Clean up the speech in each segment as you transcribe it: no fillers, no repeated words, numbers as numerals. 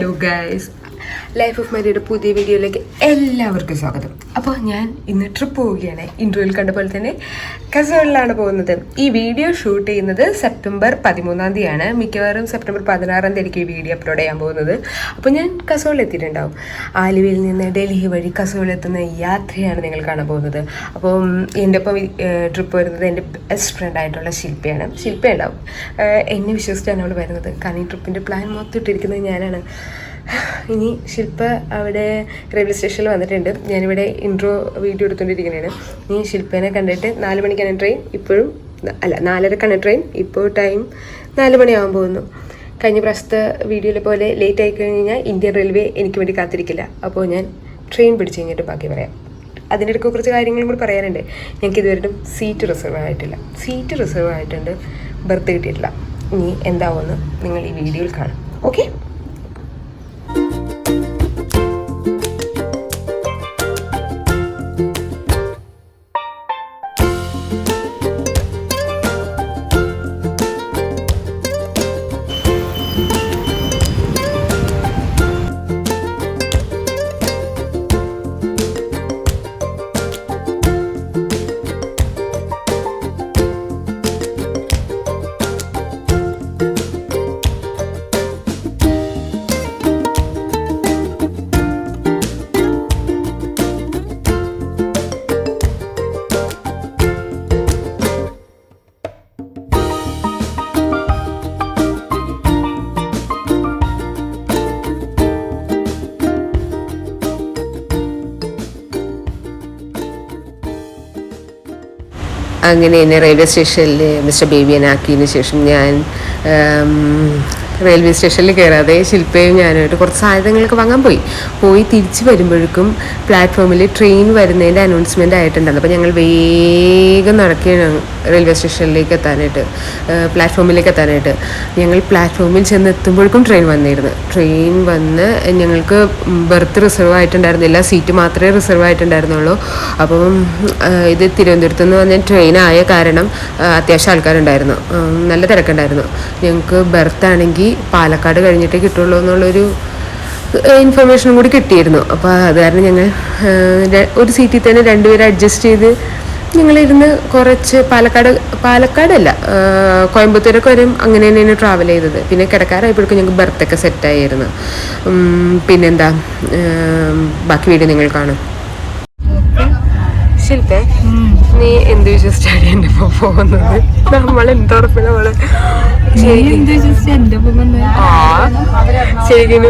Hello guys, life of മരിയുടെ പുതിയ വീഡിയോയിലേക്ക് എല്ലാവർക്കും സ്വാഗതം. അപ്പോൾ ഞാൻ ഇന്ന് ട്രിപ്പ് പോവുകയാണ്. ഇൻട്രോയിൽ കണ്ട പോലെ തന്നെ കസോളിലാണ് പോകുന്നത്. ഈ വീഡിയോ ഷൂട്ട് ചെയ്യുന്നത് സെപ്റ്റംബർ 13 തീയതിയാണ്. മിക്കവാറും സെപ്റ്റംബർ 16 തീയതിക്ക് ഈ വീഡിയോ അപ്ലോഡ് ചെയ്യാൻ പോകുന്നത്. അപ്പോൾ ഞാൻ കസോളിൽ എത്തിയിട്ടുണ്ടാവും. ആലുവയിൽ നിന്ന് ഡൽഹി വഴി കസോളിലെത്തുന്ന യാത്രയാണ് നിങ്ങൾ കാണാൻ പോകുന്നത്. അപ്പോൾ എൻ്റെ ഒപ്പം ട്രിപ്പ് വരുന്നത് എൻ്റെ ബെസ്റ്റ് ഫ്രണ്ടായിട്ടുള്ള ശില്പയാണ്. ശില്പ ഉണ്ടാവും. എന്നെ വിശ്വസിച്ചാണ് അവൾ വരുന്നത്. കാരണം ഈ ട്രിപ്പിൻ്റെ പ്ലാൻ മൊത്തം ഇട്ടിരിക്കുന്നത് ഞാനാണ്. ഇനി ശില്പ അവിടെ റെയിൽവേ സ്റ്റേഷനിൽ വന്നിട്ടുണ്ട്. ഞാനിവിടെ ഇൻട്രോ വീഡിയോ എടുത്തുകൊണ്ടിരിക്കുന്നതാണ്. ഇനി ശില്പേനെ കണ്ടിട്ട് 4 മണിക്കാണ് ട്രെയിൻ. ഇപ്പോഴും 4:30ക്കാണ് ട്രെയിൻ. ഇപ്പോൾ ടൈം 4 മണിയാകാൻ പോകുന്നു. കഴിഞ്ഞ പ്രാവശ്യത്തെ വീഡിയോയിലെ പോലെ ലേറ്റ് ആയി കഴിഞ്ഞാൽ ഇന്ത്യൻ റെയിൽവേ എനിക്ക് വേണ്ടി കാത്തിരിക്കില്ല. അപ്പോൾ ഞാൻ ട്രെയിൻ പിടിച്ച് കഴിഞ്ഞിട്ട് ബാക്കി പറയാം. അതിൻ്റെ ഇടയ്ക്ക് കുറച്ച് കാര്യങ്ങളും കൂടി പറയാനുണ്ട്. ഞങ്ങൾക്ക് ഇതുവരെയും സീറ്റ് റിസർവ് ആയിട്ടില്ല. സീറ്റ് റിസർവ് ആയിട്ടുണ്ട്, ബർത്ത് കിട്ടിയിട്ടില്ല. ഇനി എന്താവുമെന്ന് നിങ്ങൾ ഈ വീഡിയോയിൽ കാണാം. ഓക്കെ. അങ്ങനെ എന്നെ റെയിൽവേ സ്റ്റേഷനിൽ മിസ്റ്റർ ബേബിയനെ ആക്കിയതിന് ശേഷം ഞാൻ റെയിൽവേ സ്റ്റേഷനിൽ കയറാതെ ശില്പയും ഞാനായിട്ട് കുറച്ച് സാധനങ്ങളൊക്കെ വാങ്ങാൻ പോയി തിരിച്ച് വരുമ്പോഴേക്കും പ്ലാറ്റ്ഫോമിൽ ട്രെയിൻ വരുന്നതിൻ്റെ അനൗൺസ്മെൻ്റ് ആയിട്ടുണ്ടായിരുന്നു. അപ്പോൾ ഞങ്ങൾ വേഗം നടക്കുകയാണ് റെയിൽവേ സ്റ്റേഷനിലേക്ക് എത്താനായിട്ട്, പ്ലാറ്റ്ഫോമിലേക്ക് എത്താനായിട്ട്. ഞങ്ങൾ പ്ലാറ്റ്ഫോമിൽ ചെന്ന് എത്തുമ്പോഴേക്കും ട്രെയിൻ വന്നിരുന്നു. ട്രെയിൻ വന്ന് ഞങ്ങൾക്ക് ബർത്ത് റിസർവ് ആയിട്ടുണ്ടായിരുന്നില്ല, സീറ്റ് മാത്രമേ റിസർവ് ആയിട്ടുണ്ടായിരുന്നുള്ളൂ. അപ്പം ഇത് തിരുവനന്തപുരത്ത് നിന്ന് വന്ന ട്രെയിൻ ആയ കാരണം അത്യാവശ്യം ആൾക്കാരുണ്ടായിരുന്നു, നല്ല തിരക്കുണ്ടായിരുന്നു. ഞങ്ങൾക്ക് ബർത്താണെങ്കിൽ പാലക്കാട് കഴിഞ്ഞിട്ടേ കിട്ടുള്ളൂ എന്നുള്ളൊരു ഇൻഫർമേഷനും കൂടി കിട്ടിയിരുന്നു. അപ്പോൾ അത് കാരണം ഞങ്ങൾ ഒരു സീറ്റിൽ തന്നെ 2 പേരെ അഡ്ജസ്റ്റ് ചെയ്ത് ഞങ്ങളിരുന്ന് കുറച്ച് പാലക്കാടല്ല കോയമ്പത്തൂരൊക്കെ വരും അങ്ങനെ തന്നെയാണ് ട്രാവൽ ചെയ്തത്. പിന്നെ കിടക്കാറായപ്പോഴേക്കും ഞങ്ങൾക്ക് ബർത്തൊക്കെ സെറ്റായിരുന്നു. പിന്നെന്താ, ബാക്കി വീഡിയോ നിങ്ങൾ കാണും. ശില്പേ, നീ എന്ത് വിശ്വസിച്ചാണ് എൻ്റെ ഒപ്പം പോകുന്നത്? നമ്മൾ എന്തോറപ്പില്ല അവള് ശരിക്കും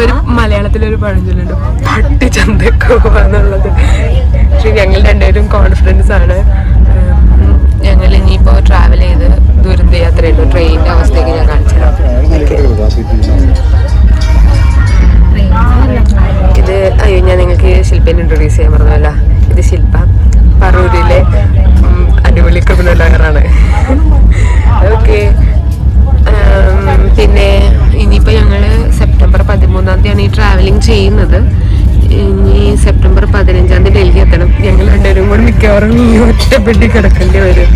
ഒരു മലയാളത്തിലൊരു പഴഞ്ചൊല്ലുണ്ട്, പട്ടി ചന്തക്കുന്നുള്ളത്. പക്ഷെ ഞങ്ങൾ രണ്ടുപേരും കോൺഫിഡൻസ് ആണ്. ഞങ്ങൾ ഇനിയിപ്പോൾ ട്രാവൽ ചെയ്ത് ദുരന്ത യാത്രയുണ്ട്. ട്രെയിനിൻ്റെ അവസ്ഥയൊക്കെ ഞാൻ കാണിച്ചുതരാം. ഇത് ഞാൻ നിങ്ങൾക്ക് ശില്പേനെ ഇൻട്രൊഡ്യൂസ് ചെയ്യാൻ പറഞ്ഞല്ല. ഇത് ശില്പ, പറൂരിലെ അടിപൊളി ക്രിമിനൽ ലോയറാണ്. ഓക്കെ. പിന്നെ ഇനിയിപ്പോൾ ഞങ്ങൾ സെപ്റ്റംബർ 13 തീയതിയാണ് ഈ ട്രാവലിംഗ് ചെയ്യുന്നത്. ഇനി സെപ്റ്റംബർ 15 ഡൽഹി എത്തണം. ഞങ്ങൾ രണ്ടുപേരും കൂടി മിക്കവാറും ഈ ഒറ്റപ്പെട്ടി കിടക്കേണ്ടി വരും.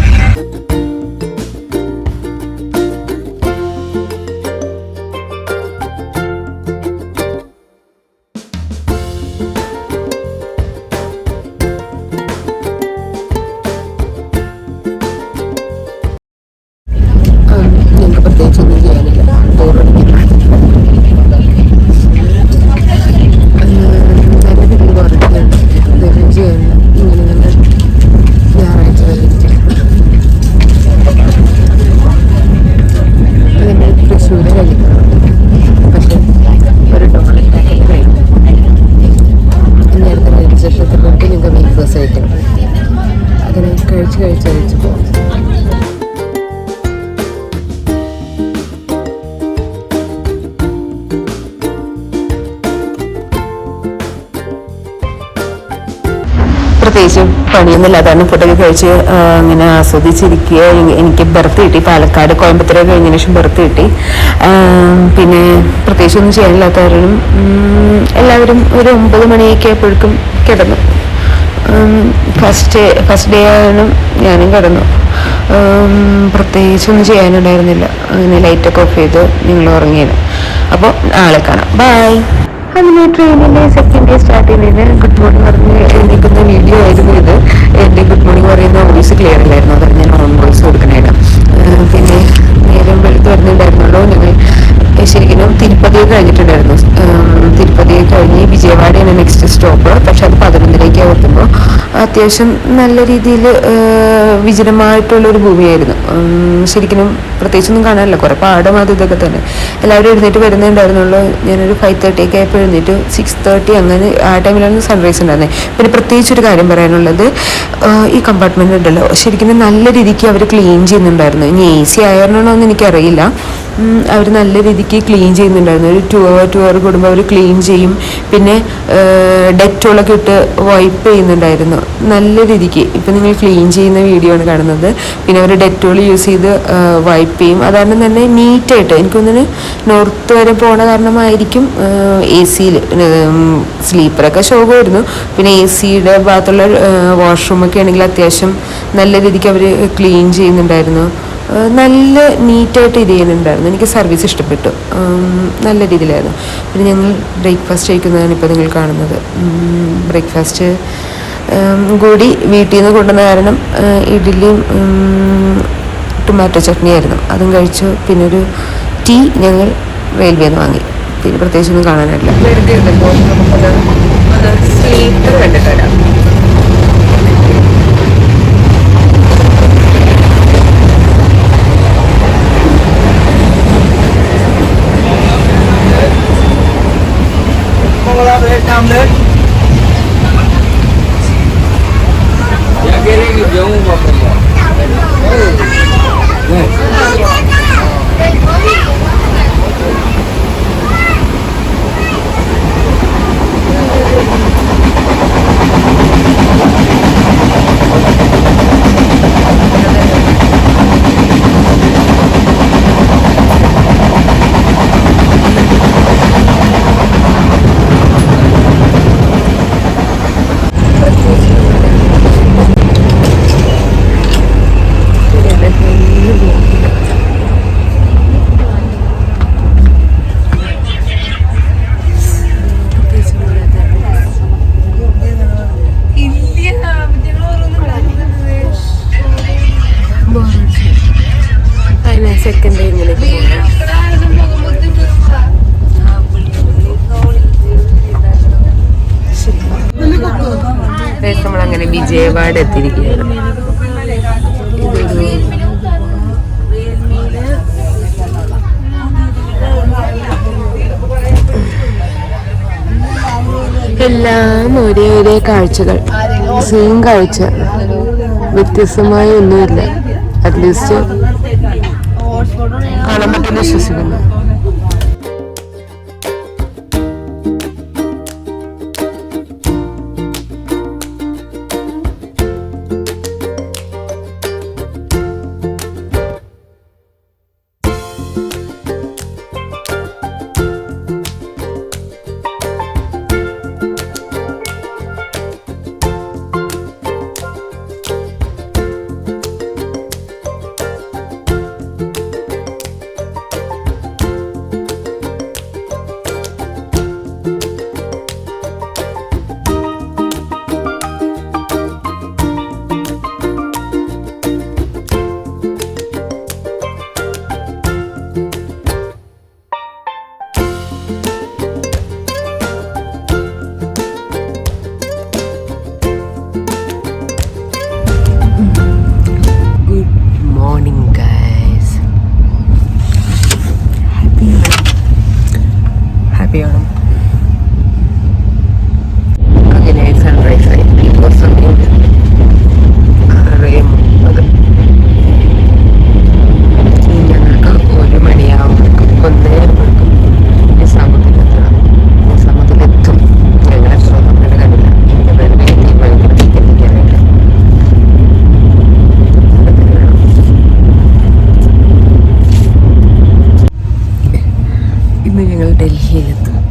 കഴിച്ച് പോകും. പ്രത്യേകിച്ചും പണിയൊന്നുമില്ലാതാണ് ഫുഡൊക്കെ കഴിച്ച് അങ്ങനെ ആസ്വദിച്ചിരിക്കുക. എനിക്ക് ബർത്ത് കിട്ടി, പാലക്കാട് കോയമ്പത്തൂർ കഴിഞ്ഞതിന് ശേഷം ബർത്ത് കിട്ടി. പിന്നെ പ്രത്യേകിച്ചൊന്നും ചെയ്യാനില്ലാത്ത കാരണം എല്ലാവരും ഒരു 9 മണിയൊക്കെ ആയപ്പോഴേക്കും കിടന്നു. ഫസ്റ്റ് ഡേ ആണ് ഞാനും കിടന്നു. പ്രത്യേകിച്ചൊന്നും ചെയ്യാനുണ്ടായിരുന്നില്ല. അങ്ങനെ ലൈറ്റൊക്കെ ഓഫ് ചെയ്ത് ഞങ്ങൾ ഉറങ്ങിയത്. അപ്പോൾ നാളെ കാണാം. ബൈ. അങ്ങനെ ട്രെയിനിൻ്റെ സെക്കൻഡ് ഡേ സ്റ്റാർട്ട് ചെയ്യുന്നതിന് ഗുഡ് മോർണിംഗ് പറഞ്ഞ് എഴുന്നേൽക്കുന്ന വീഡിയോ ആയിരുന്നു ഇത്. എൻ്റെ ഗുഡ് മോർണിംഗ് പറയുന്ന വോയിസ് ക്ലിയർ അല്ലായിരുന്നു, അതാണ് ഞാൻ ഓൺ വോയിസ് കൊടുക്കണേടാം. പിന്നെ നേരം വെളുത്ത് വരുന്നുണ്ടായിരുന്നല്ലോ. ഞങ്ങൾ ശരിക്കും തിരുപ്പതി കഴിഞ്ഞിട്ടുണ്ടായിരുന്നു. തിരുപ്പതി കഴിഞ്ഞ് വിജയവാഡയാണ് നെക്സ്റ്റ് സ്റ്റോപ്പ്. പക്ഷെ അത് 11:00 ഓർക്കുമ്പോൾ അത്യാവശ്യം നല്ല രീതിയിൽ വിജനമായിട്ടുള്ളൊരു ഭൂമിയായിരുന്നു. ശരിക്കും പ്രത്യേകിച്ചൊന്നും കാണാനില്ല, കുറേ പാടം അത് ഇതൊക്കെ തന്നെ. എല്ലാവരും എഴുന്നേറ്റ് വരുന്നുണ്ടായിരുന്നുള്ളൂ. ഞാനൊരു 5:30 ആയപ്പോൾ എഴുന്നേറ്റ് 6:30 അങ്ങനെ ആ ടൈമിലാണ് സൺറൈസ് ഉണ്ടായിരുന്നത്. പിന്നെ പ്രത്യേകിച്ചൊരു കാര്യം പറയാനുള്ളത്, ഈ കമ്പാർട്ട്മെൻ്റ് ഉണ്ടല്ലോ ശരിക്കും നല്ല രീതിക്ക് അവർ ക്ലീൻ ചെയ്യുന്നുണ്ടായിരുന്നു. ഇനി AC ആയിരുന്നോ എന്ന് എനിക്കറിയില്ല. അവർ നല്ല രീതിക്ക് ക്ലീൻ ചെയ്യുന്നുണ്ടായിരുന്നു. ഒരു 2 hour കൂടുമ്പോൾ അവർ ക്ലീൻ ചെയ്യും. പിന്നെ ഡെറ്റോളൊക്കെ ഇട്ട് വൈപ്പ് ചെയ്യുന്നുണ്ടായിരുന്നു നല്ല രീതിക്ക്. ഇപ്പം നിങ്ങൾ ക്ലീൻ ചെയ്യുന്ന വീഡിയോ ആണ് കാണുന്നത്. പിന്നെ അവർ ഡെറ്റോൾ യൂസ് ചെയ്ത് വൈപ്പ് ചെയ്യും. അതാണ് തന്നെ നീറ്റായിട്ട്. എനിക്കൊന്നിന് നോർത്ത് വരെ പോണ കാരണമായിരിക്കും AC-യിൽ സ്ലീപ്പറൊക്കെ ശോകമായിരുന്നു. പിന്നെ AC-യുടെ ഭാഗത്തുള്ള വാഷ്റൂമൊക്കെ ആണെങ്കിൽ അത്യാവശ്യം നല്ല രീതിക്ക് അവർ ക്ലീൻ ചെയ്യുന്നുണ്ടായിരുന്നു. നല്ല നീറ്റായിട്ട് ഇത് ചെയ്യുന്നുണ്ടായിരുന്നു. എനിക്ക് സർവീസ് ഇഷ്ടപ്പെട്ടു, നല്ല രീതിയിലായിരുന്നു. പിന്നെ ഞങ്ങൾ ബ്രേക്ക്ഫാസ്റ്റ് കഴിക്കുന്നതാണ് ഇപ്പോൾ നിങ്ങൾ കാണുന്നത്. ബ്രേക്ക്ഫാസ്റ്റ് കൂടി വീട്ടിൽ നിന്ന് കൊണ്ടുവന്ന കാരണം ഇഡ്ഡലിയും ടൊമാറ്റോ ചട്നിയായിരുന്നു, അതും കഴിച്ചു. പിന്നെ ഒരു ടീ ഞങ്ങൾ റെയിൽവേന്ന് വാങ്ങി. പിന്നെ പ്രത്യേകിച്ചൊന്നും കാണാനില്ല. സ്ലീപ്പർ കണ്ടിട്ടില്ല. സെക്കൻഡ് ഡേ ഇങ്ങനെ നമ്മളങ്ങനെ വിജയവാഡ എത്തിയിരിക്കുകയാണ്. എല്ലാം ഒരേ കാഴ്ചകൾ, സെയിം കാഴ്ച, വ്യത്യസ്തമായ ഒന്നുമില്ല. അറ്റ്ലീസ്റ്റ് കാണാൻ പറ്റുമെന്ന് വിശ്വസിക്കുന്നു.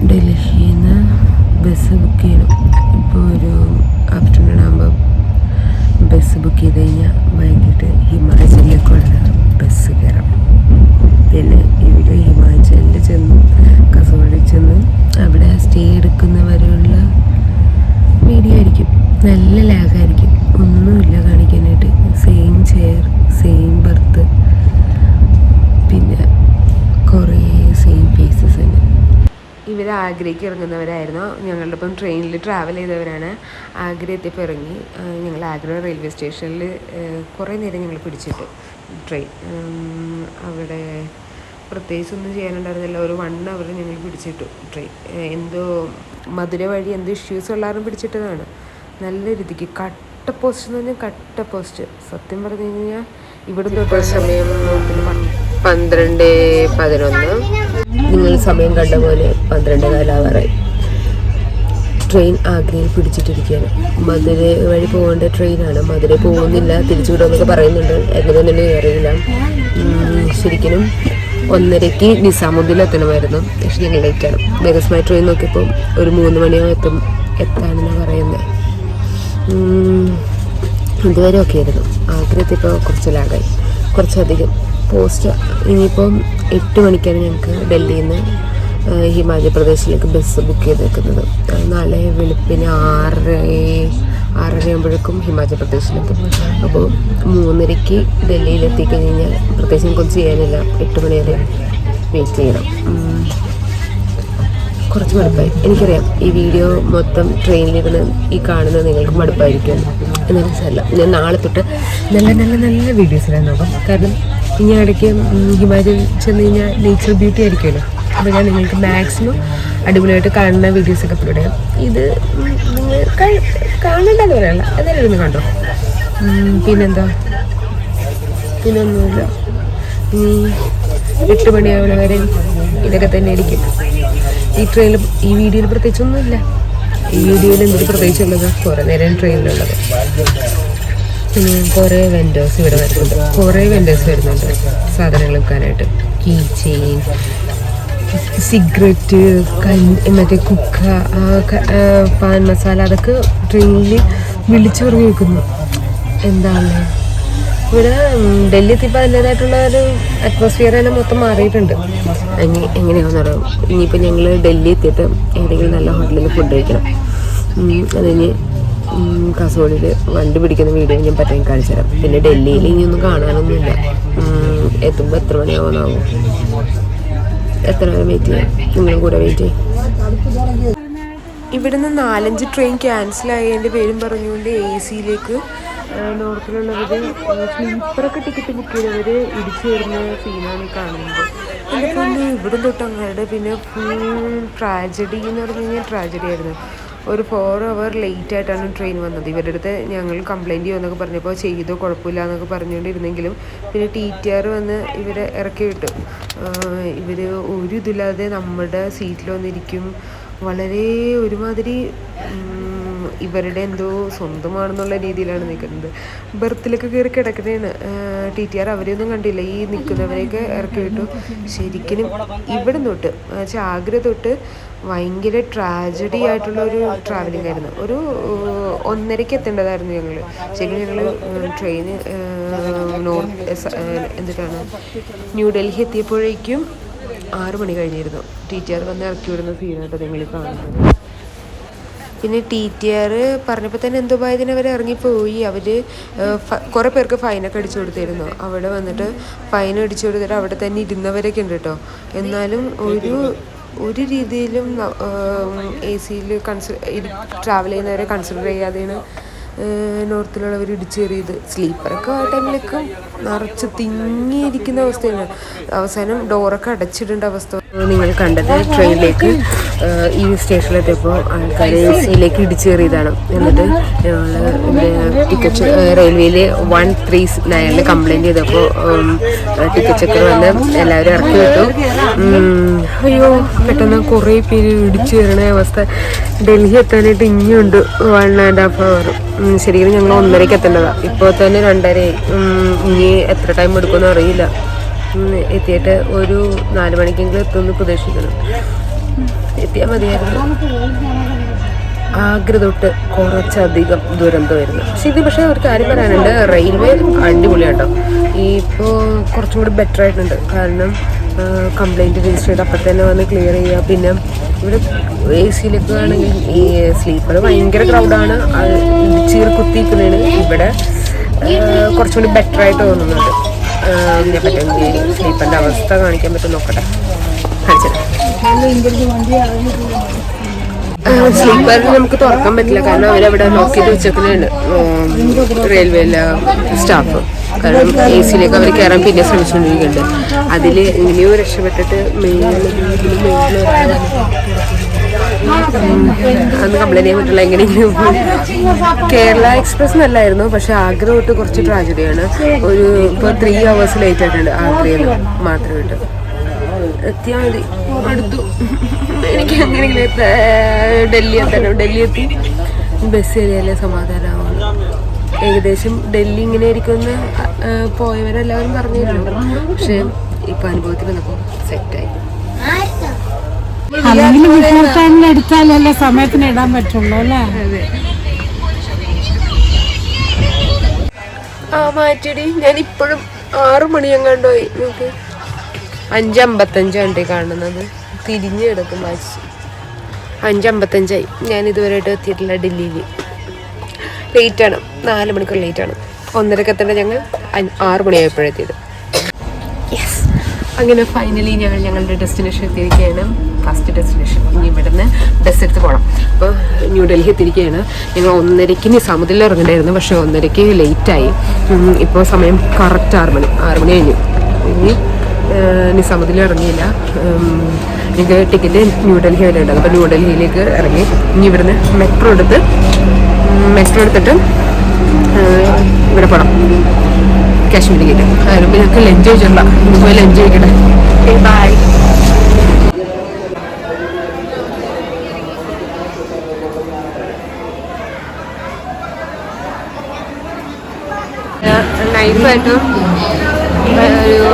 ഡൽഹിയിൽ നിന്ന് ബസ് ബുക്ക് ചെയ്യണം. ഇപ്പോൾ ഒരു ആഫ്റ്റർനൂൺ ആകുമ്പോൾ ബസ് ബുക്ക് ചെയ്ത് കഴിഞ്ഞാൽ വൈകിട്ട് ഹിമാചലിലേക്കുള്ള ബസ് കയറാം. പിന്നെ ഇവിടെ ഹിമാചലിൽ ചെന്ന് ചെന്ന് അവിടെ സ്റ്റേ എടുക്കുന്നവരെയുള്ള വീഡിയോ ആയിരിക്കും. നല്ല ലാഗായിരിക്കും, ഒന്നുമില്ല കാണിക്കാനായിട്ട്. സെയിം ചെയർ, സെയിം ബർത്ത്, പിന്നെ കുറേ സെയിം ഫേസസ് തന്നെ. ഇവർ ആഗ്രയ്ക്ക് ഇറങ്ങുന്നവരായിരുന്നു. ഞങ്ങളുടെ ഒപ്പം ട്രെയിനിൽ ട്രാവൽ ചെയ്തവരാണ്. ആഗ്ര എത്തിയപ്പോൾ ഇറങ്ങി. ഞങ്ങൾ ആഗ്ര റെയിൽവേ സ്റ്റേഷനിൽ കുറേ നേരം ഞങ്ങൾ പിടിച്ചിട്ട് ട്രെയിൻ. അവിടെ പ്രത്യേകിച്ചൊന്നും ചെയ്യാനുണ്ടായിരുന്നില്ല. ഒരു 1 hour ഞങ്ങൾ പിടിച്ചിട്ടു ട്രെയിൻ. എന്തോ മധുര വഴി എന്തോ ഇഷ്യൂസ് ഉള്ളവരും പിടിച്ചിട്ടതാണ്. നല്ല രീതിക്ക് കട്ട പോസ്റ്റ് എന്ന് പറഞ്ഞാൽ കട്ട പോസ്റ്റ്. സത്യം പറഞ്ഞു കഴിഞ്ഞാൽ ഇവിടെ തൊട്ട് സമയം 12:11. നിങ്ങൾ സമയം കണ്ട പോലെ 12:15 ആവാറായി. ട്രെയിൻ ആഗ്രയിൽ പിടിച്ചിട്ടിരിക്കുകയാണ്. മധുര വഴി പോകേണ്ട ട്രെയിനാണ്. മധുര പോകുന്നില്ല, തിരിച്ചു വിടുമെന്നൊക്കെ പറയുന്നുണ്ട്. എങ്ങനെയൊന്നും അറിയില്ല. ശരിക്കും 1:30 നിസാമുദ്ദീൻ എത്തണമായിരുന്നു. പക്ഷെ ഞങ്ങൾ ലേറ്റാണ്. മെഗസ്മൈ ട്രെയിൻ നോക്കിയപ്പോൾ ഒരു 3 മണിയാവും എത്താണെന്നാണ് പറയുന്നത്. ഇതുവരെ ഒക്കെ ആയിരുന്നു. ആഗ്രഹത്തിപ്പോൾ കുറച്ച് ലാഗായി, കുറച്ചധികം പോസ്റ്റ്. ഇനിയിപ്പം 8 മണിക്കാണ് ഞങ്ങൾക്ക് ഡൽഹിയിൽ നിന്ന് ഹിമാചൽ പ്രദേശിലേക്ക് ബസ് ബുക്ക് ചെയ്ത് വെക്കുന്നത്. നാളെ വെളുപ്പിന് 6:30 ആകുമ്പോഴേക്കും ഹിമാചൽ പ്രദേശിലേക്ക്. അപ്പോൾ 3:30 ഡൽഹിയിൽ എത്തിക്കഴിഞ്ഞാൽ പ്രത്യേകിച്ച് കുറച്ച് ചെയ്യാനില്ല. 8 മണി വരെ വെയിറ്റ് ചെയ്യണം. കുറച്ച് മടുപ്പായി, എനിക്കറിയാം. ഈ വീഡിയോ മൊത്തം ട്രെയിനിലിരുന്ന് ഈ കാണുന്നത് നിങ്ങൾക്ക് മടുപ്പായിരിക്കും. എന്നാലും സാരമില്ല, ഞാൻ നാളെ തൊട്ട് നല്ല നല്ല നല്ല വീഡിയോസിലാണ് നോക്കാം. കാരണം ഇനി ഇടയ്ക്ക് ഹിമാചൽ ചെന്ന് കഴിഞ്ഞാൽ നേച്ചർ ബ്യൂട്ടി ആയിരിക്കുമല്ലോ. അപ്പോൾ ഞാൻ നിങ്ങൾക്ക് മാക്സിമം അടിപൊളിയായിട്ട് കാണുന്ന വീഡിയോസൊക്കെ അപ്ലോഡ് ചെയ്യാം. ഇത് നിങ്ങൾ കാണണ്ടെന്ന് പറയല്ല, എന്നാലും ഇരുന്ന് കണ്ടോ. പിന്നെന്താ, പിന്നൊന്നുമില്ല. 8 മണിയാവുന്ന വരെ ഇതൊക്കെ തന്നെ ആയിരിക്കും. ഈ ട്രെയിനിൽ ഈ വീഡിയോയിൽ പ്രത്യേകിച്ചൊന്നുമില്ല. ഈ വീഡിയോയിൽ എന്തൊരു പ്രത്യേകിച്ചുള്ളത്, കുറേ നേരം ട്രെയിനിലുള്ളത്. പിന്നെ കുറേ വെൻഡേഴ്സ് ഇവിടെ വരുന്നുണ്ട്. കുറേ വെൻഡേഴ്സ് വരുന്നുണ്ട് സാധനങ്ങൾ വിൽക്കാനായിട്ട്. കീ ചെയിൻ, സിഗരറ്റ്, മറ്റേ കുക്ക, പാൻ മസാല, അതൊക്കെ ട്രെയിനിൽ വിളിച്ചു പറഞ്ഞ് വെക്കുന്നു. എന്താണ് ഇവിടെ ഡൽഹി എത്തിയപ്പോൾ അതിൻ്റേതായിട്ടുള്ള ഒരു അറ്റ്മോസ്ഫിയർ തന്നെ മൊത്തം മാറിയിട്ടുണ്ട്. എങ്ങനെയാണെന്ന് പറയാം. ഇനിയിപ്പോൾ ഞങ്ങൾ ഡൽഹി എത്തിയിട്ട് ഏതെങ്കിലും നല്ല ഹോട്ടലിൽ ഫുഡ് കഴിക്കണം. അതിന് കാസർഗോഡിൽ വണ്ടി പിടിക്കുന്ന വീഡിയോ ഞാൻ പറ്റാൻ കാണിച്ചു തരാം. പിന്നെ ഡൽഹിയിൽ ഇനിയൊന്നും കാണാനൊന്നുമില്ല. എത്തുമ്പോൾ എത്ര മണിയാവുന്നാവും, എത്ര നേരം വെയിറ്റ് ചെയ്യാം. നിങ്ങളും കൂടെ വെയിറ്റ് ചെയ്യും. ഇവിടുന്ന് 4-5 ട്രെയിൻ ക്യാൻസലായതിൻ്റെ പേരും പറഞ്ഞുകൊണ്ട് AC-യിലേക്ക് നോർത്തിലുള്ളവർ സ്ലീപ്പറൊക്കെ ടിക്കറ്റ് ബുക്ക് ചെയ്തവർ ഇടിച്ചു വരുന്ന സീനാണ് ഈ കാണുന്നത്. പിന്നെ ഇവിടെ തൊട്ട് അങ്ങാണ്ട് പിന്നെ ഫുൾ ട്രാജഡി എന്ന് പറഞ്ഞു കഴിഞ്ഞാൽ ട്രാജഡി ആയിരുന്നു. ഒരു 4 hour ലേറ്റ് ആയിട്ടാണ് ട്രെയിൻ വന്നത്. ഇവരുടെ അടുത്ത് ഞങ്ങൾ കംപ്ലയിൻറ്റ് ചെയ്യുമെന്നൊക്കെ പറഞ്ഞപ്പോൾ ചെയ്തോ കുഴപ്പമില്ല എന്നൊക്കെ പറഞ്ഞുകൊണ്ടിരുന്നെങ്കിലും പിന്നെ TTR വന്ന് ഇവരെ ഇറക്കി വിട്ടു. ഇവർ ഒരു ഇതില്ലാതെ നമ്മുടെ സീറ്റിൽ വന്നിരിക്കും. വളരെ ഒരുമാതിരി ഇവരുടെ എന്തോ സ്വന്തമാണെന്നുള്ള രീതിയിലാണ് നിൽക്കുന്നത്. ബർത്തിലൊക്കെ കയറി കിടക്കുന്നതാണ്. TTR അവരെയൊന്നും കണ്ടില്ല. ഈ നിൽക്കുന്നവരെയൊക്കെ ഇറക്കി വിട്ടു. ശരിക്കും ഇവിടെ തൊട്ട് ആഗ്ര തൊട്ട് ഭയങ്കര ട്രാജഡി ആയിട്ടുള്ള ഒരു ട്രാവലിംഗ് ആയിരുന്നു. ഒരു 1:30 എത്തേണ്ടതായിരുന്നു ഞങ്ങൾ. ശരിക്കും ഞങ്ങൾ ട്രെയിന് എന്തിട്ടാണ് ന്യൂഡൽഹി എത്തിയപ്പോഴേക്കും 6 മണി കഴിഞ്ഞിരുന്നു. TTR വന്ന് ഇറക്കി വിടുന്ന സീനായിട്ട് നിങ്ങൾ കാണുന്നത്. പിന്നെ TTR പറഞ്ഞപ്പോൾ തന്നെ എന്തോ ഭയത്തിന് അവർ ഇറങ്ങിപ്പോയി. അവർ കുറേ പേർക്ക് ഫൈനൊക്കെ അടിച്ചു കൊടുത്തിരുന്നു. അവിടെ വന്നിട്ട് ഫൈൻ അടിച്ചു കൊടുത്തിട്ട് അവിടെ തന്നെ ഇരുന്നവരൊക്കെ ഉണ്ട് കേട്ടോ. എന്നാലും ഒരു രീതിയിലും AC-യിൽ ട്രാവൽ ചെയ്യുന്നവരെ കൺസിഡർ ചെയ്യാതെയാണ് നോർത്തിലുള്ളവർ ഇടിച്ചേറിയത്. സ്ലീപ്പറൊക്കെ ആ ടൈമിലേക്ക് നിറച്ച് തിങ്ങിയിരിക്കുന്ന അവസ്ഥയാണ്. അവസാനം ഡോറൊക്കെ അടച്ചിടേണ്ട അവസ്ഥ നിങ്ങൾ കണ്ടത്. ട്രെയിനിലേക്ക് ഈ സ്റ്റേഷനിലെത്തിയപ്പോൾ ആൾക്കാർ AC-യിലേക്ക് ഇടിച്ചേറിയതാണ്. എന്നിട്ട് ടിക്കറ്റ് റെയിൽവേയിൽ 139 കംപ്ലൈൻറ്റ് ചെയ്തപ്പോൾ ടിക്കറ്റ് ചെക്കർ വന്ന് എല്ലാവരും ഇറക്കി വിട്ടു. അയ്യോ, പെട്ടെന്ന് കുറേ പേര് ഇടിച്ചു കയറണ അവസ്ഥ. ഡൽഹി എത്താനായിട്ട് ഇനിയുണ്ട് 1.5 hour. ശരിക്കും ഞങ്ങൾ 1:30 എത്തേണ്ടതാണ്. ഇപ്പോൾ തന്നെ 2:30. ഇനി എത്ര ടൈം എടുക്കുമെന്ന് അറിയില്ല. എത്തിയിട്ട് ഒരു 4 മണിക്കെങ്കിലും എത്തുമെന്ന് പ്രതീക്ഷിക്കണം. എത്തിയാൽ മതിയായിരുന്നു. ആഗ്ര തൊട്ട് കുറച്ചധികം ദുരന്തമായിരുന്നു. പക്ഷേ ഒരു കാര്യം പറയാനുണ്ട്, റെയിൽവേ അടിപൊളിയാട്ടോ. ഇപ്പോൾ കുറച്ചും കൂടി ബെറ്റർ ആയിട്ടുണ്ട്. കാരണം കംപ്ലൈൻറ്റ് രജിസ്റ്റർ ചെയ്ത് അപ്പം തന്നെ വന്ന് ക്ലിയർ ചെയ്യുക. പിന്നെ ഇവിടെ AC-യിലൊക്കെ ആണെങ്കിൽ ഈ സ്ലീപ്പർ ഭയങ്കര ക്രൗഡാണ്, അത് ഇടിച്ചീർ കുത്തിക്കുന്നതാണ്. ഇവിടെ കുറച്ചുകൂടി ബെറ്റർ ആയിട്ട് തോന്നുന്നുണ്ട്. ഇതിനെ പറ്റുമെങ്കിൽ സ്ലീപ്പറിൻ്റെ അവസ്ഥ കാണിക്കാൻ പറ്റും, നോക്കട്ടെ, കാണിച്ചത്. സ്ലീപ്പറിൽ നമുക്ക് തുറക്കാൻ പറ്റില്ല, കാരണം അവരവിടെ ലോക്ക് ചെയ്ത് വെച്ചേക്കുന്നുണ്ട് റെയിൽവേയിലെ സ്റ്റാഫ്. കാരണം AC-യിലേക്ക് അവർ കയറാൻ പിന്നെ ശ്രമിച്ചുകൊണ്ടിരിക്കുന്നുണ്ട്. അതിൽ എങ്ങനെയോ രക്ഷപ്പെട്ടിട്ട് അന്ന് കംപ്ലൈൻറ്റ് ചെയ്യാൻ പറ്റില്ല. എങ്ങനെയെങ്കിലും കേരള എക്സ്പ്രസ് നല്ലായിരുന്നു, പക്ഷെ ആഗ്ര തൊട്ട് കുറച്ച് ട്രാജഡിയാണ്. ഇപ്പോൾ 3 hours ലേറ്റ് ആയിട്ടുണ്ട് ആഗ്രയിൽ മാത്രമായിട്ട്. എത്തിയാൽ മതി, അടുത്തു. എനിക്ക് എങ്ങനെയെങ്കിലും ഡൽഹി എത്തണം. ഡൽഹി എത്തി ബസ് ഏരിയയിലെ സമാധാനമാവുന്നു. ഏകദേശം ഡൽഹി ഇങ്ങനെ ആയിരിക്കുമെന്ന് പോയവരെല്ലാവരും പറഞ്ഞിരുന്നു, പക്ഷെ ഇപ്പം അനുഭവത്തിൽ വന്നപ്പോൾ സെറ്റായി. എടുത്താലല്ലേ സമയത്തിന് ഇടാൻ പറ്റുള്ളൂ അല്ലേ? അതെ. മാറ്റടി. ഞാനിപ്പോഴും 6 മണി എങ്ങാണ്ടോയി. നമുക്ക് 5:55 കാണുന്നത്. തിരിഞ്ഞ് കിടക്കും വാച്ച്. 5:55 ഞാൻ ഇതുവരെയായിട്ട് എത്തിയിട്ടില്ല ഡൽഹിയിൽ. ലേറ്റാണ്, 4 മണിക്കൂർ ലേറ്റാണ്. 1:30 എത്തേണ്ട ഞങ്ങൾ 6 മണിയായപ്പോഴെത്തിയത്. യെസ്, അങ്ങനെ ഫൈനലി ഞങ്ങളുടെ ഡെസ്റ്റിനേഷൻ എത്തിയിരിക്കുകയാണ്. First destination. ഇനി ഇവിടുന്ന് ബസ് എടുത്ത് പോകണം. അപ്പോൾ ന്യൂഡൽഹി എത്തിയിരിക്കുകയാണ്. ഞങ്ങൾ 1:30 നിസാമുദ്ദീനിൽ ഇറങ്ങണ്ടായിരുന്നു, പക്ഷേ 1:30 ലേറ്റായി. ഇപ്പോൾ സമയം കറക്റ്റ് 6 മണി കഴിഞ്ഞു. ഇനി നിസാമുദ്ദീനിൽ ഇറങ്ങിയില്ല. എനിക്ക് ടിക്കറ്റ് ന്യൂഡൽഹി വരെ ഉണ്ടാകും. അപ്പോൾ ന്യൂഡൽഹിയിലേക്ക് ഇറങ്ങി ഇനി ഇവിടുന്ന് മെട്രോ എടുത്തിട്ട് ഇവിടെ പോകണം, കാശ്മീരിലേക്ക്. അതിനുമ്പോൾ ഞങ്ങൾക്ക് ലഞ്ച് കഴിച്ചിട്ടില്ല. ഇതുപോലെ ലഞ്ച് കഴിക്കട്ടെ. ബൈ. നൈസായിട്ടും ഒരു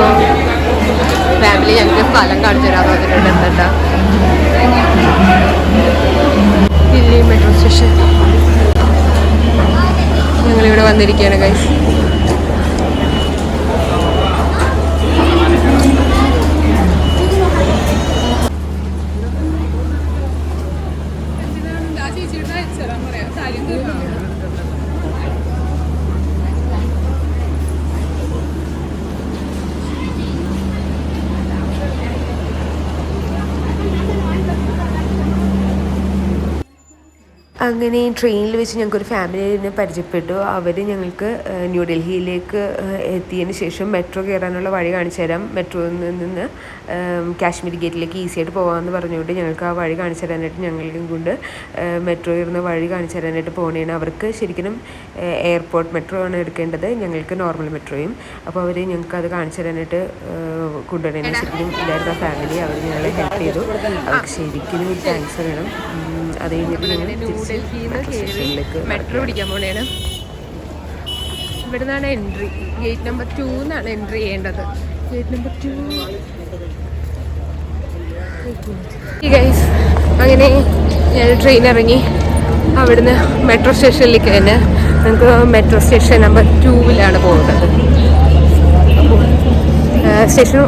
ഫാമിലി ഞങ്ങൾക്ക് സ്ഥലം കാണിച്ചു തരാമെന്ന് പറഞ്ഞിട്ടുണ്ട്. എന്താ ദില്ലി മെട്രോ സ്റ്റേഷൻ. ഞങ്ങളിവിടെ വന്നിരിക്കുകയാണ് ഗൈസ്. അങ്ങനെ ട്രെയിനിൽ വെച്ച് ഞങ്ങൾക്കൊരു ഫാമിലിനെ പരിചയപ്പെട്ടു. അവർ ഞങ്ങൾക്ക് ന്യൂഡൽഹിയിലേക്ക് എത്തിയതിന് ശേഷം മെട്രോ കയറാനുള്ള വഴി കാണിച്ചു തരാം, മെട്രോയിൽ നിന്ന് കാശ്മീർ ഗേറ്റിലേക്ക് ഈസി ആയിട്ട് പോകാമെന്ന് പറഞ്ഞുകൊണ്ട് ഞങ്ങൾക്ക് ആ വഴി കാണിച്ചു തരാനായിട്ട് ഞങ്ങൾക്കും കൊണ്ട് മെട്രോ കയറുന്ന വഴി കാണിച്ചു തരാനായിട്ട് പോകണേണ്. അവർക്ക് ശരിക്കും എയർപോർട്ട് മെട്രോ ആണ് എടുക്കേണ്ടത്, ഞങ്ങൾക്ക് നോർമൽ മെട്രോയും. അപ്പോൾ അവർ ഞങ്ങൾക്ക് അത് കാണിച്ചു തരാനായിട്ട് കൊണ്ടുവരണേ. ശരിക്കും ഇല്ലായിരുന്ന ഫാമിലി അവർ ഞങ്ങളെ ഹെൽപ്പ് ചെയ്തു. അവർക്ക് ശരിക്കും താങ്ക്സ് പറയണം. അത് കഴിഞ്ഞിട്ട് ഞങ്ങൾ മെട്രോ പിടിക്കാൻ പോണേണ്. ഇവിടെ നിന്നാണ് എൻട്രി. ഗേറ്റ് നമ്പർ 2 എന്നാണ് എൻട്രി ചെയ്യേണ്ടത്. Gate number 2. ഗൈസ്, അങ്ങനെ ഞാൻ ട്രെയിൻ ഇറങ്ങി അവിടുന്ന് മെട്രോ സ്റ്റേഷനിലേക്ക് തന്നെ. നമുക്ക് മെട്രോ സ്റ്റേഷൻ നമ്പർ 2-ലാണ് പോകുന്നത്. സ്റ്റേഷൻ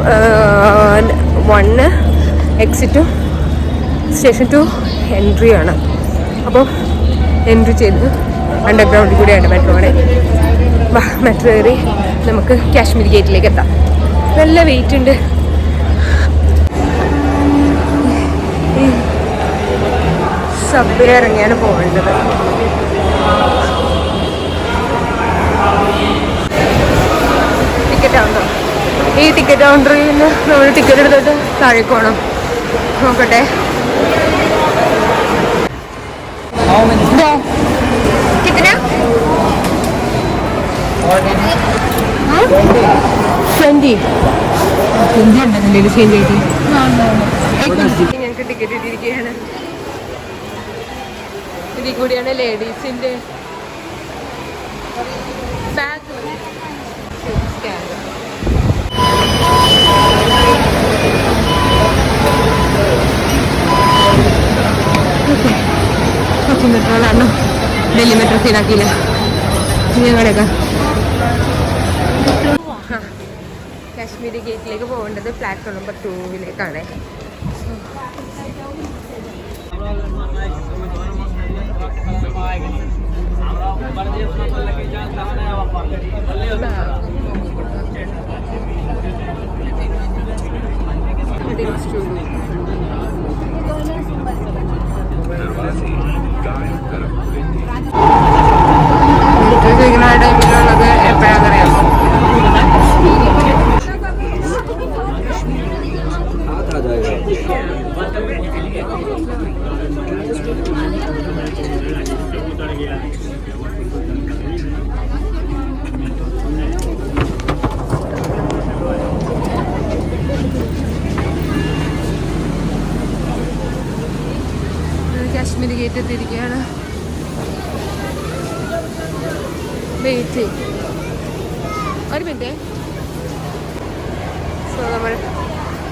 1 എക്സിറ്റും സ്റ്റേഷൻ 2 എൻട്രി ആണ്. അപ്പോൾ എൻട്രി ചെയ്ത് അണ്ടർഗ്രൗണ്ടിൽ കൂടെയാണ് മെട്രോ ആണ്. മെട്രോ കയറി നമുക്ക് കാശ്മീർ ഗേറ്റിലേക്ക് എത്താം. നല്ല വെയിറ്റ് ഉണ്ട്. ഈ സബ്വേ ഇറങ്ങിയാണ് പോകേണ്ടത്. Ticket counter. ഈ ടിക്കറ്റ് കൗണ്ടറിൽ നിന്ന് നമ്മൾ ടിക്കറ്റ് എടുത്തിട്ട് താഴേക്ക് പോകണം. നോക്കട്ടെ. कितना? 20. ഞങ്ങൾക്ക് ടിക്കറ്റ് ഇട്ടിരിക്കുകയാണ്. ഇതിൽ കൂടിയാണ് ലേഡീസിൻ്റെ ബാഗ് സ്കാൻ. മെട്രോയിലാണ്. ഡൽഹി മെട്രോ സീനാക്കിയില്ല ഞങ്ങളുടെയൊക്കെ. കാശ്മീരി ഗേറ്റിലേക്ക് പോകേണ്ടത് പ്ലാറ്റ്ഫോം നമ്പർ 2 ടൈമിലുള്ളത് എപ്പോഴാണെന്നറിയാമോ? കാശ്മീർ ഗേറ്റ് എത്തിയിരിക്കുകയാണ്. വെയിറ്റ് ഒരു മിനിറ്റ്. സോ നമ്മൾ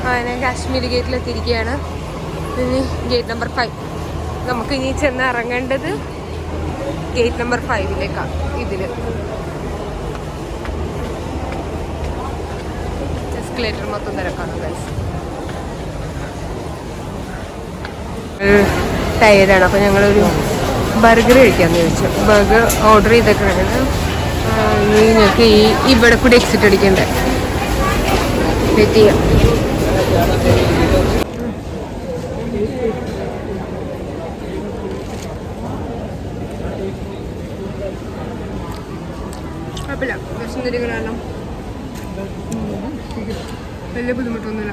അങ്ങനെ കാശ്മീർ ഗേറ്റിലെത്തിയിരിക്കുകയാണ്. ഇനി ഗേറ്റ് നമ്പർ 5. നമുക്ക് ഇനി ചെന്ന് ഇറങ്ങേണ്ടത് ഗേറ്റ് നമ്പർ 5 ഇതില് എസ്കലേറ്റർ മൊത്തം തിരക്കാണ് ഗൈസ്. ടയേർഡാണ്. അപ്പോൾ ഞങ്ങളൊരു ബർഗർ കഴിക്കാമെന്ന് ചോദിച്ചു. ബർഗർ ഓർഡർ ചെയ്തൊക്കെയാണ്. നിങ്ങൾക്ക് ഇവിടെ കൂടി എക്സിറ്റ് അടിക്കണ്ടേ? വെയിറ്റ് ചെയ്യാം. കുഴപ്പമില്ല, വിഷം തിരികെ കാരണം വലിയ ബുദ്ധിമുട്ടൊന്നുമില്ല.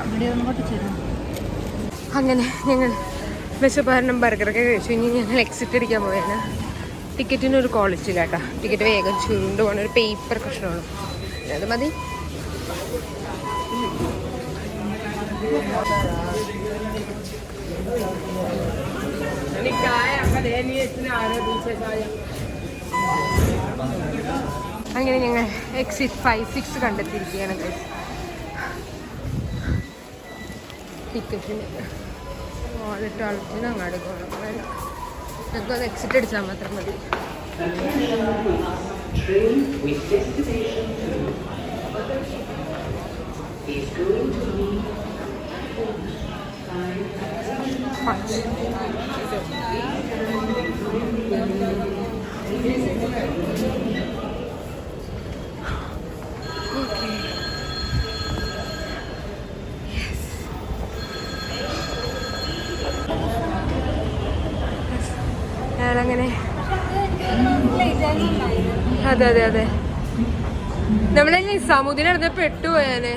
അങ്ങനെ ഞങ്ങൾ വിശപ്പാരണം ബർഗറൊക്കെ കഴിച്ചു. ഇനി ഞങ്ങൾ എക്സിറ്റ് അടിക്കാൻ പോയാണ്. ടിക്കറ്റിനൊരു ക്വാളിറ്റി ഇല്ല കേട്ടോ. ടിക്കറ്റ് വേഗം ചുരുണ്ട് പോകണ ഒരു പേപ്പർ കഷ്ണമാണ്. അത് മതി. അങ്ങനെ ഞങ്ങൾ എക്സിറ്റ് 5-6 കണ്ടെത്തിയിരിക്കുകയാണ്. ടിക്കറ്റിന് വാളിട്ട് ആൾക്കിന് അങ്ങോട്ട് പോകണം. ഞങ്ങൾക്കത് എക്സിറ്റ് അടിച്ചാൽ മാത്രം മതി. ഞാനങ്ങനെ അതെ അതെ അതെ നമ്മളല്ലേ സമുദ്രം നടന്ന് പെട്ടുപോയാനെ.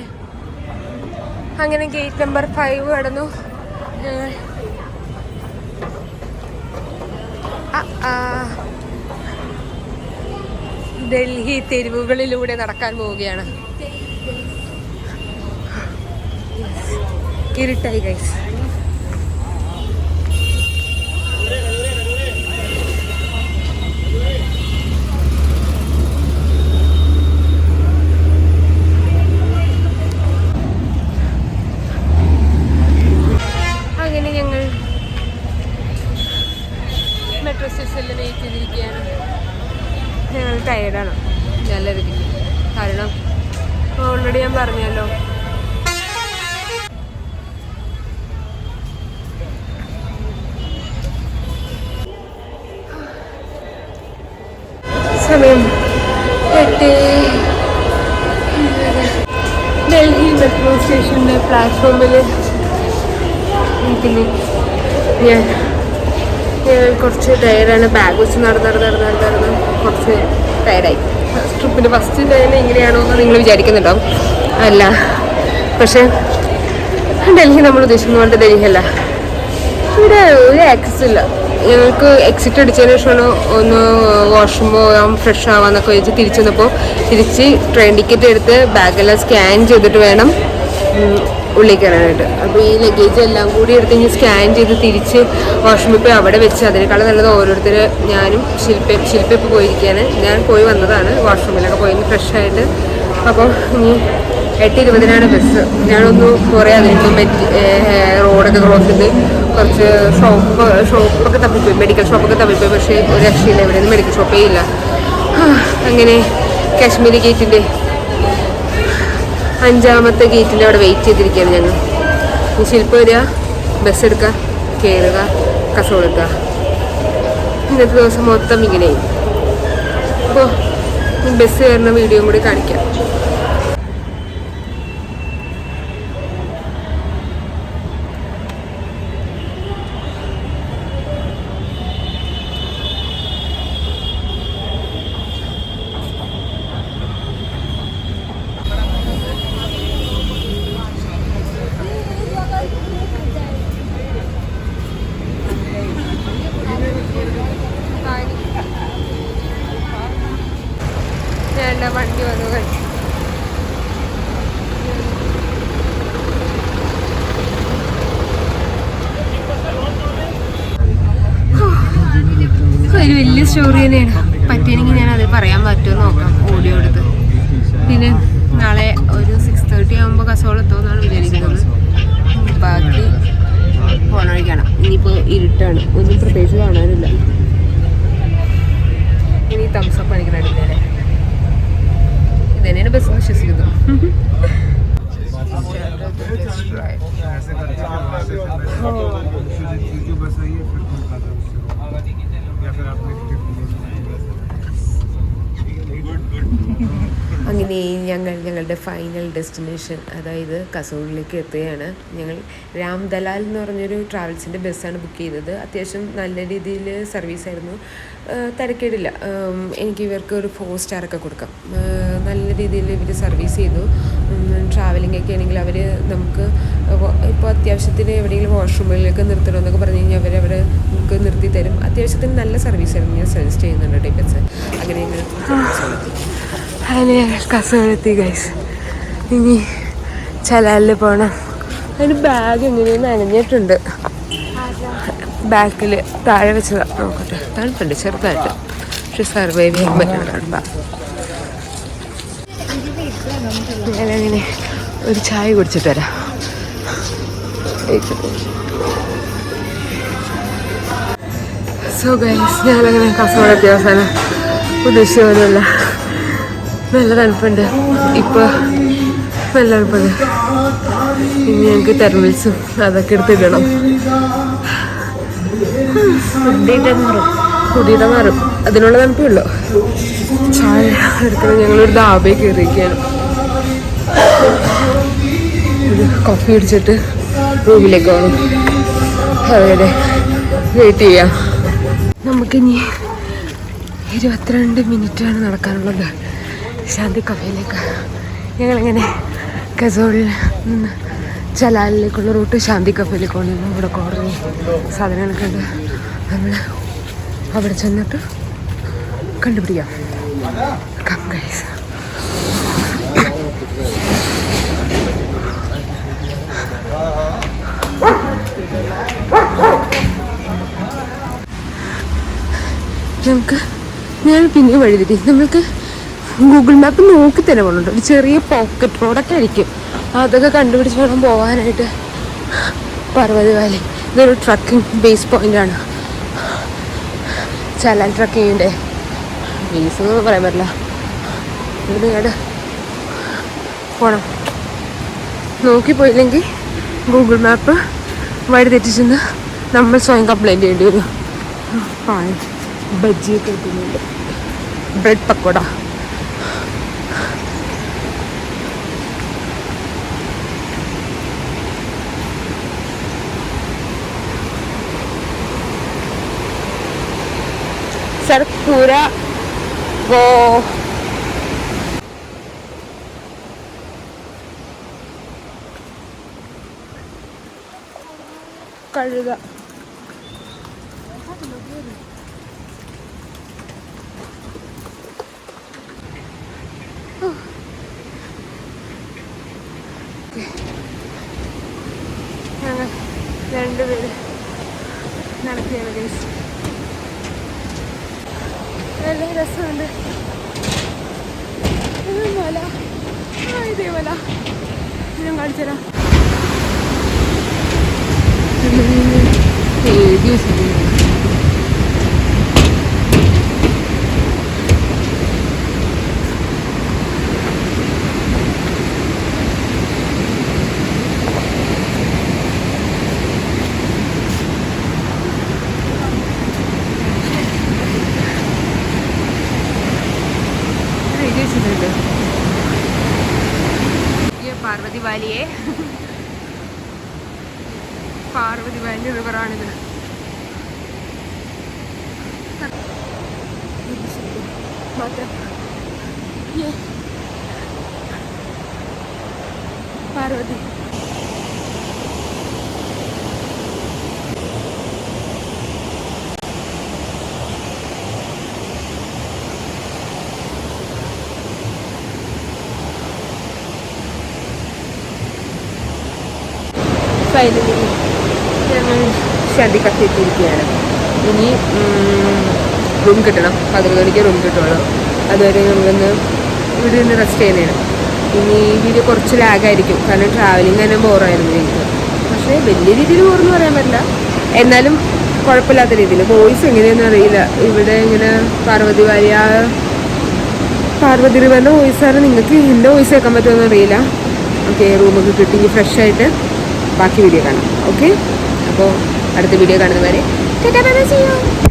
അങ്ങനെ ഗേറ്റ് നമ്പർ 5 കടന്നു. ഡൽഹി തെരുവുകളിലൂടെ നടക്കാൻ പോവുകയാണ്. ഇരുട്ടായി ഗൈസ്. അങ്ങനെ ഞങ്ങൾ മെട്രോ സ്റ്റേഷനിൽ വെയിറ്റ് ചെയ്തിരിക്കുകയാണ്. ഞങ്ങൾ ടയേർഡാണ് നല്ല രീതിക്ക്. കാരണം ഓൾറെഡി ഞാൻ പറഞ്ഞല്ലോ സമയം 8. ഡൽഹി മെട്രോ സ്റ്റേഷൻ്റെ പ്ലാറ്റ്ഫോമിൽ ഇരിക്കുന്നു ഞാൻ. കുറച്ച് ടയറാണ്. ബാഗ് വെച്ച് നടന്ന് കുറച്ച് ടയറായി. ട്രിപ്പിൻ്റെ ഫസ്റ്റ് തന്നെ ഇങ്ങനെയാണോ എന്ന് നിങ്ങൾ വിചാരിക്കുന്നുണ്ടോ? അല്ല, പക്ഷേ ഡൽഹി നമ്മൾ ഉദ്ദേശിക്കുന്ന പോലത്തെ ഡൽഹിയല്ല. ഇവിടെ ഒരു ആക്സസ് ഇല്ല. ഞങ്ങൾക്ക് എക്സിറ്റ് അടിച്ചതിന് ശേഷമാണ് ഒന്ന് വാഷ്റൂം പോകാം, ഫ്രഷ് ആവാമെന്നൊക്കെ വെച്ച് തിരിച്ചു വന്നപ്പോൾ തിരിച്ച് ട്രെയിൻ ടിക്കറ്റ് എടുത്ത് ബാഗെല്ലാം സ്കാൻ ചെയ്തിട്ട് വേണം ഉള്ളിൽ കയറാനായിട്ട്. അപ്പോൾ ഈ ലഗേജ് എല്ലാം കൂടി എടുത്ത് ഇനി സ്കാൻ ചെയ്ത് തിരിച്ച് വാഷ്റൂമിൽ പോയി അവിടെ വെച്ച് അതിനേക്കാളും നല്ലത് ഓരോരുത്തർ ഞാനും ശില്പ ഇപ്പോൾ പോയിരിക്കുകയാണ്. ഞാൻ പോയി വന്നതാണ് വാഷ്റൂമിലൊക്കെ പോയി ഫ്രഷായിട്ട്. അപ്പോൾ ഇനി 8:20 ബസ്. ഞാനൊന്ന് കുറേ അതിന് റോഡൊക്കെ ക്രോസ് ചെയ്ത് കുറച്ച് ഷോപ്പൊക്കെ തപ്പിപ്പോയി, മെഡിക്കൽ ഷോപ്പൊക്കെ തപ്പിപ്പോയി. പക്ഷേ ഒരു രക്ഷയില്ല, ഇവിടെ നിന്ന് മെഡിക്കൽ ഷോപ്പേ ഇല്ല. അങ്ങനെ കാശ്മീരി ഗേറ്റിൻ്റെ 5ാമത്തെ ഗേറ്റിൻ്റെ അവിടെ വെയിറ്റ് ചെയ്തിരിക്കുകയാണ് ഞങ്ങൾ. ഈ ശില്പ വരിക, ബസ് എടുക്കുക, കയറുക, കസോൾ എടുക്കുക. ഇന്നത്തെ ദിവസം മൊത്തം ഇങ്ങനെയായി. അപ്പോൾ ബസ് കയറുന്ന വീഡിയോയും കൂടി കാണിക്കാം. വണ്ടി വന്നു കഴിച്ചു. ഒരു വലിയ സ്റ്റോറി തന്നെയാണ്. പറ്റിയെങ്കിൽ ഞാൻ അത് പറയാൻ പറ്റുമോ നോക്കാം ഓഡിയോ എടുത്ത്. പിന്നെ നാളെ ഒരു 6:30 ആകുമ്പോൾ കസോൾ എത്തുമെന്നാണ് വിചാരിക്കുന്നത്. ബാക്കി പോണ വഴിക്കാണ്. ഇനിയിപ്പോൾ ഇരുട്ടാണ്, ഒന്നും പ്രത്യേകിച്ച് കാണാനില്ല. ഇനി തംസപ്പ് അടിക്കണല്ലേ, ഇതന്നെയാണ് ബസ് വിശ്വസിക്കുന്നത്. അങ്ങനെ ഞങ്ങളുടെ ഫൈനൽ ഡെസ്റ്റിനേഷൻ അതായത് കസോളിലേക്ക് എത്തുകയാണ്. ഞങ്ങൾ രാംദലാൽ എന്ന് പറഞ്ഞൊരു ട്രാവൽസിൻ്റെ ബസ്സാണ് ബുക്ക് ചെയ്തത്. അത്യാവശ്യം നല്ല രീതിയിൽ സർവീസായിരുന്നു, തിരക്കേടില്ല. എനിക്ക് ഇവർക്ക് ഒരു 4 സ്റ്റാറൊക്കെ കൊടുക്കാം. നല്ല രീതിയിൽ ഇവർ സർവീസ് ചെയ്തു. ട്രാവലിംഗ് ഒക്കെ ആണെങ്കിൽ അവർ നമുക്ക് ഇപ്പോൾ അത്യാവശ്യത്തിന് എവിടെയെങ്കിലും വാഷ്റൂമിലേക്ക് നിർത്തണമെന്നൊക്കെ പറഞ്ഞു കഴിഞ്ഞാൽ അവരവിടെ നമുക്ക് നിർത്തി തരും. അത്യാവശ്യത്തിന് നല്ല സർവീസായിരുന്നു. ഞാൻ സജസ്റ്റ് ചെയ്യുന്നുണ്ട് ഈ ബസ്. അങ്ങനെ ഞങ്ങൾ കസോളെത്തി ഗൈസ്. ഇനി ചലാലിൽ പോകണം. അതിന് ബാഗ് എങ്ങനെയും നനഞ്ഞിട്ടുണ്ട്. ബാക്കിൽ താഴെ വെച്ചതാണ്. നോക്കട്ടെ, തണുപ്പുണ്ട് ചെറുതായിട്ട്, പക്ഷെ സർവൈവ് ചെയ്യാൻ പറ്റണം തണുപ്പാ. ഞാനങ്ങനെ ഒരു ചായ കുടിച്ചിട്ട് വരാം. സോ ഗൈസ്, ഞാനങ്ങനെ കസോളെത്തിയ അവസാനം ഉദ്ദേശിച്ച പോലെയല്ല, നല്ല തണുപ്പുണ്ട്. ഇപ്പോൾ നല്ല തണുപ്പുണ്ട്. ഇനി ഞങ്ങൾക്ക് തെർമൽസും അതൊക്കെ എടുത്തിടണം. കുടിയുടെ മാറും, അതിനുള്ള തണുപ്പേ ഉള്ളൂ. ചായ എടുക്കണം. ഞങ്ങളൊരു ധാബയിൽ കയറിയിരിക്കുകയാണ്. ഒരു കോഫി അടിച്ചിട്ട് റൂമിലേക്ക് പോകണം. അവിടെ വെയിറ്റ് ചെയ്യാം. നമുക്കിനി 22 മിനിറ്റാണ് നടക്കാനുള്ളത് ശാന്തി കഫേയിലേക്ക്. ഞങ്ങളിങ്ങനെ കസോളിൽ നിന്ന് ചലാലിലേക്കുള്ള റൂട്ട് ശാന്തി കഫേയിലേക്ക് കൊണ്ടുവന്നു. ഇവിടെ കുറേ സാധനങ്ങളൊക്കെ ഉണ്ട്. നമ്മൾ അവിടെ ചെന്നിട്ട് കണ്ടുപിടിക്കാം. Come guys. ഞാൻ പിന്നെ വഴി തെറ്റി. നമ്മൾക്ക് ഗൂഗിൾ മാപ്പ് നോക്കി തന്നെ പോകുന്നുണ്ട്. ഒരു ചെറിയ പോക്കറ്റ് റോഡൊക്കെ ആയിരിക്കും. അതൊക്കെ കണ്ടുപിടിച്ച് വേണം പോകാനായിട്ട്. പർവ്വത വാലി ഇതൊരു ട്രക്കിംഗ് ബേസ് പോയിൻ്റാണ്. ചലാൻ ട്രക്കിങ്ങിൻ്റെ ബേസ് എന്ന് പറയാൻ പറ്റില്ല. ഇവിടെ ഇങ്ങോട്ട് പോകണം. നോക്കിപ്പോയില്ലെങ്കിൽ ഗൂഗിൾ മാപ്പ് വഴി തെറ്റിച്ചെന്ന് നമ്മൾ സ്വയം കംപ്ലൈൻറ്റ് ചെയ്യേണ്ടി വരും. ബജ്ജിയൊക്കെ കിട്ടുന്നുണ്ട്, ബ്രെഡ് പക്കോട. സർക്കൂര ഗോ കഴുക. ഞങ്ങൾ 2 പേര് നടക്കുകയാണ് ഗൈസ്. നല്ല രസമുണ്ട്. ഇത് മല, ഇതേ മല ഞാൻ കാണിച്ചു തരാം. എഴുതി വെച്ചിട്ടുണ്ട്. എഴുതി വെച്ചിട്ടുണ്ട്. പാർവതി വാലിയെ പാർവതി വാലി റിവറാണിത്. പാർവതി ഫൈനലി ഞങ്ങൾ ഷതിക്കൊക്കെ എത്തിയിരിക്കുകയാണ്. ഇനി റൂം കിട്ടണം. 11 മണിക്ക് റൂം കിട്ടുള്ളൂ. അതുവരെ നമുക്കൊന്ന് ഇവിടെ നിന്ന് റെസ്റ്റ് ചെയ്യുന്നതാണ്. ഇനി വീഡിയോ കുറച്ച് ലാഗായിരിക്കും, കാരണം ട്രാവലിംഗ് തന്നെ ബോറായിരുന്നു എനിക്ക്. പക്ഷേ വലിയ രീതിയിൽ ബോറെന്ന് പറയാൻ പറ്റില്ല, എന്നാലും കുഴപ്പമില്ലാത്ത രീതിയിൽ. വോയിസ് എങ്ങനെയാണെന്ന് അറിയില്ല. ഇവിടെ ഇങ്ങനെ പാർവതി വാലി പാർവതി റിവറിൻ്റെ വോയിസാണ്. നിങ്ങൾക്ക് എൻ്റെ വോയിസ് കേൾക്കാൻ പറ്റുമെന്ന് അറിയില്ല. ഓക്കെ, റൂമൊക്കെ കിട്ടി. ഫ്രഷ് ആയിട്ട് ബാക്കി വീഡിയോ കാണാം. ഓക്കെ, അപ്പോൾ അടുത്ത വീഡിയോ കാണുന്നവരെ tata bye bye, see U.